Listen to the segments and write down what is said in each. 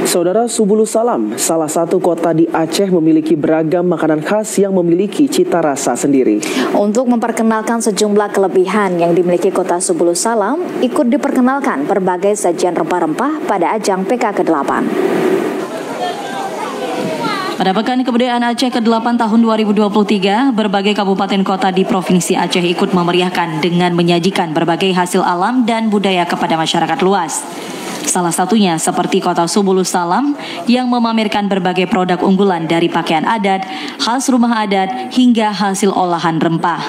Saudara, Subulu Salam, salah satu kota di Aceh memiliki beragam makanan khas yang memiliki cita rasa sendiri. Untuk memperkenalkan sejumlah kelebihan yang dimiliki kota Subulu Salam, ikut diperkenalkan berbagai sajian rempah-rempah pada ajang PK ke-8. Pada Pekan Kebudayaan Aceh ke-8 tahun 2023, berbagai kabupaten kota di Provinsi Aceh ikut memeriahkan dengan menyajikan berbagai hasil alam dan budaya kepada masyarakat luas. Salah satunya seperti kota Subulu Salam yang memamerkan berbagai produk unggulan dari pakaian adat, khas rumah adat, hingga hasil olahan rempah.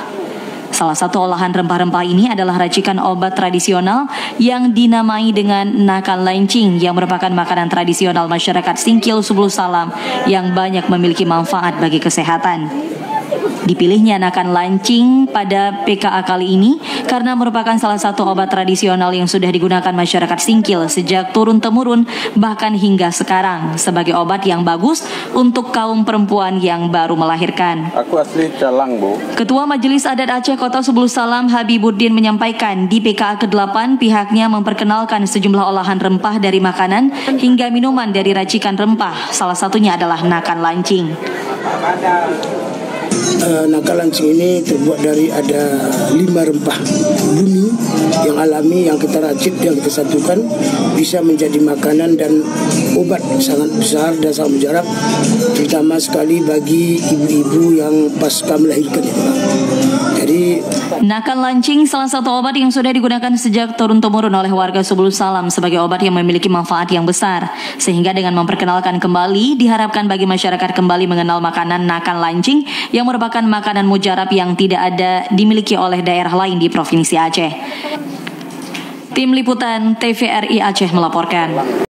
Salah satu olahan rempah-rempah ini adalah racikan obat tradisional yang dinamai dengan nakan lancing yang merupakan makanan tradisional masyarakat Singkil Subulu Salam yang banyak memiliki manfaat bagi kesehatan. Dipilihnya nakan lancing pada PKA kali ini karena merupakan salah satu obat tradisional yang sudah digunakan masyarakat Singkil sejak turun-temurun bahkan hingga sekarang sebagai obat yang bagus untuk kaum perempuan yang baru melahirkan. Aku asli Calang, Bu. Ketua Majelis Adat Aceh Kota Subulu Salam Habibuddin menyampaikan di PKA ke-8 pihaknya memperkenalkan sejumlah olahan rempah dari makanan hingga minuman dari racikan rempah. Salah satunya adalah nakan lancing. Nakan lancing ini terbuat dari ada 5 rempah bumi yang alami yang kita racik, yang kita satukan bisa menjadi makanan dan obat sangat besar dan sangat mujarab, terutama sekali bagi ibu-ibu yang pasca melahirkan itu. Jadi nakan lancing salah satu obat yang sudah digunakan sejak turun-temurun oleh warga Subulu Salam sebagai obat yang memiliki manfaat yang besar, sehingga dengan memperkenalkan kembali diharapkan bagi masyarakat kembali mengenal makanan nakan lancing yang merupakan makanan mujarab yang tidak ada dimiliki oleh daerah lain di Provinsi Aceh. Tim Liputan TVRI Aceh melaporkan.